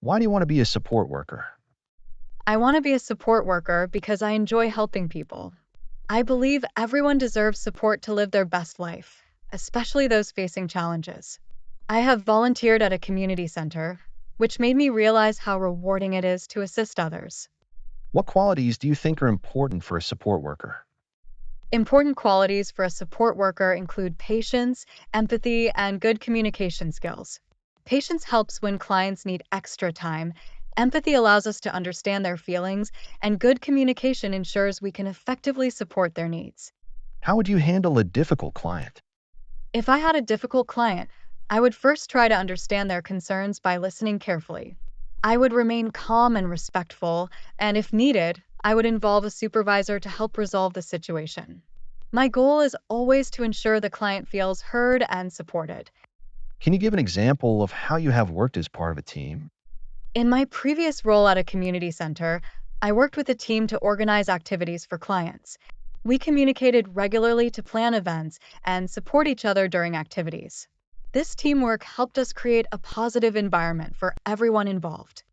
Why do you want to be a support worker? I want to be a support worker because I enjoy helping people. I believe everyone deserves support to live their best life, especially those facing challenges. I have volunteered at a community center, which made me realize how rewarding it is to assist others. What qualities do you think are important for a support worker? Important qualities for a support worker include patience, empathy, and good communication skills. Patience helps when clients need extra time. Empathy allows us to understand their feelings, and good communication ensures we can effectively support their needs. How would you handle a difficult client? If I had a difficult client, I would first try to understand their concerns by listening carefully. I would remain calm and respectful, and if needed, I would involve a supervisor to help resolve the situation. My goal is always to ensure the client feels heard and supported. Can you give an example of how you have worked as part of a team? In my previous role at a community center, I worked with a team to organize activities for clients. We communicated regularly to plan events and support each other during activities. This teamwork helped us create a positive environment for everyone involved.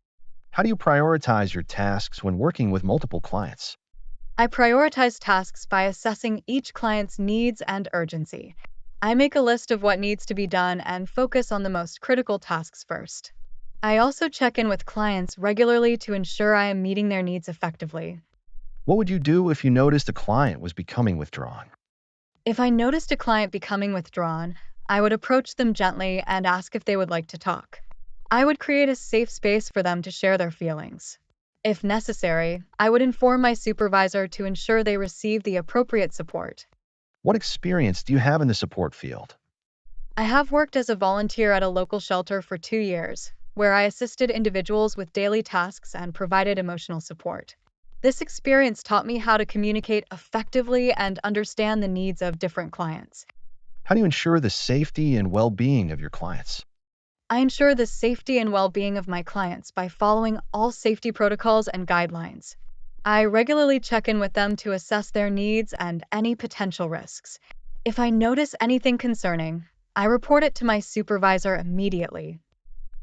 How do you prioritize your tasks when working with multiple clients? I prioritize tasks by assessing each client's needs and urgency. I make a list of what needs to be done and focus on the most critical tasks first. I also check in with clients regularly to ensure I am meeting their needs effectively. What would you do if you noticed a client was becoming withdrawn? If I noticed a client becoming withdrawn, I would approach them gently and ask if they would like to talk. I would create a safe space for them to share their feelings. If necessary, I would inform my supervisor to ensure they receive the appropriate support. What experience do you have in the support field? I have worked as a volunteer at a local shelter for 2 years, where I assisted individuals with daily tasks and provided emotional support. This experience taught me how to communicate effectively and understand the needs of different clients. How do you ensure the safety and well being of your clients? I ensure the safety and well being of my clients by following all safety protocols and guidelines. I regularly check in with them to assess their needs and any potential risks. If I notice anything concerning, I report it to my supervisor immediately.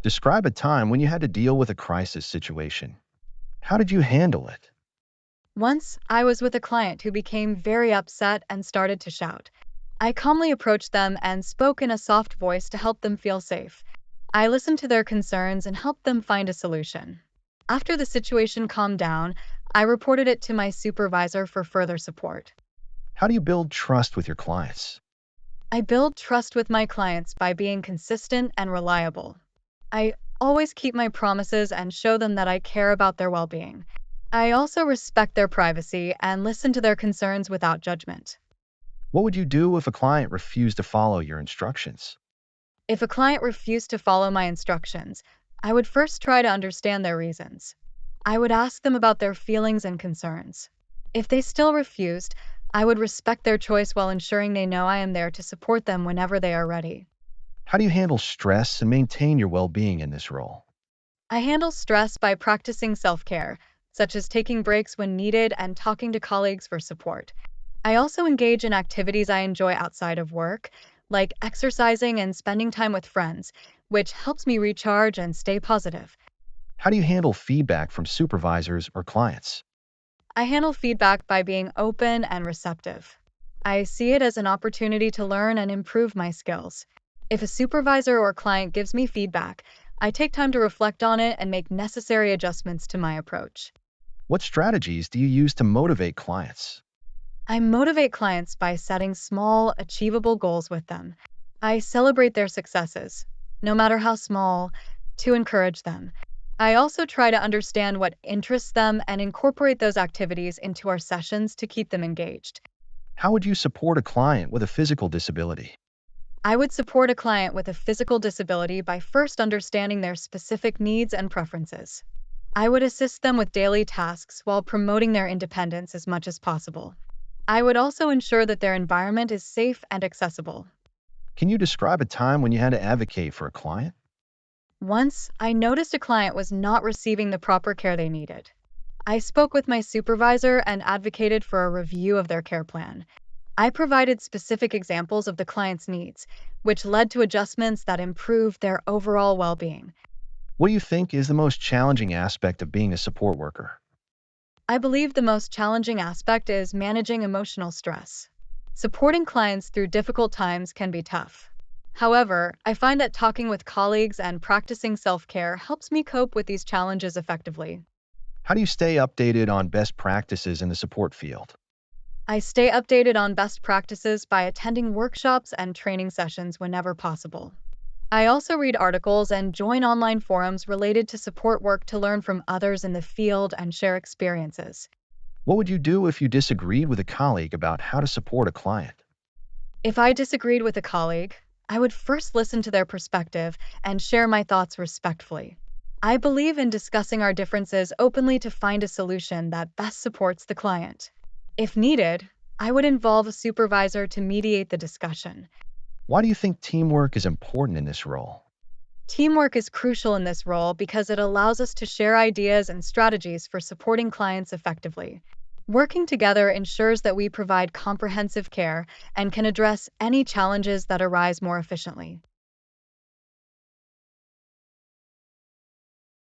Describe a time when you had to deal with a crisis situation. How did you handle it? Once, I was with a client who became very upset and started to shout. I calmly approached them and spoke in a soft voice to help them feel safe. I listened to their concerns and helped them find a solution. After the situation calmed down, I reported it to my supervisor for further support. How do you build trust with your clients? I build trust with my clients by being consistent and reliable. I always keep my promises and show them that I care about their well being. I also respect their privacy and listen to their concerns without judgment. What would you do if a client refused to follow your instructions? If a client refused to follow my instructions, I would first try to understand their reasons. I would ask them about their feelings and concerns. If they still refused, I would respect their choice while ensuring they know I am there to support them whenever they are ready. How do you handle stress and maintain your well being in this role? I handle stress by practicing self care, such as taking breaks when needed and talking to colleagues for support. I also engage in activities I enjoy outside of work, like exercising and spending time with friends, which helps me recharge and stay positive. How do you handle feedback from supervisors or clients? I handle feedback by being open and receptive. I see it as an opportunity to learn and improve my skills. If a supervisor or client gives me feedback, I take time to reflect on it and make necessary adjustments to my approach. What strategies do you use to motivate clients? I motivate clients by setting small, achievable goals with them. I celebrate their successes, no matter how small, to encourage them. I also try to understand what interests them and incorporate those activities into our sessions to keep them engaged. How would you support a client with a physical disability? I would support a client with a physical disability by first understanding their specific needs and preferences. I would assist them with daily tasks while promoting their independence as much as possible. I would also ensure that their environment is safe and accessible. Can you describe a time when you had to advocate for a client? Once, I noticed a client was not receiving the proper care they needed. I spoke with my supervisor and advocated for a review of their care plan. I provided specific examples of the client's needs, which led to adjustments that improved their overall well being. What do you think is the most challenging aspect of being a support worker? I believe the most challenging aspect is managing emotional stress. Supporting clients through difficult times can be tough. However, I find that talking with colleagues and practicing self care helps me cope with these challenges effectively. How do you stay updated on best practices in the support field? I stay updated on best practices by attending workshops and training sessions whenever possible. I also read articles and join online forums related to support work to learn from others in the field and share experiences. What would you do if you disagreed with a colleague about how to support a client? If I disagreed with a colleague, I would first listen to their perspective and share my thoughts respectfully. I believe in discussing our differences openly to find a solution that best supports the client. If needed, I would involve a supervisor to mediate the discussion. Why do you think teamwork is important in this role? Teamwork is crucial in this role because it allows us to share ideas and strategies for supporting clients effectively. Working together ensures that we provide comprehensive care and can address any challenges that arise more efficiently.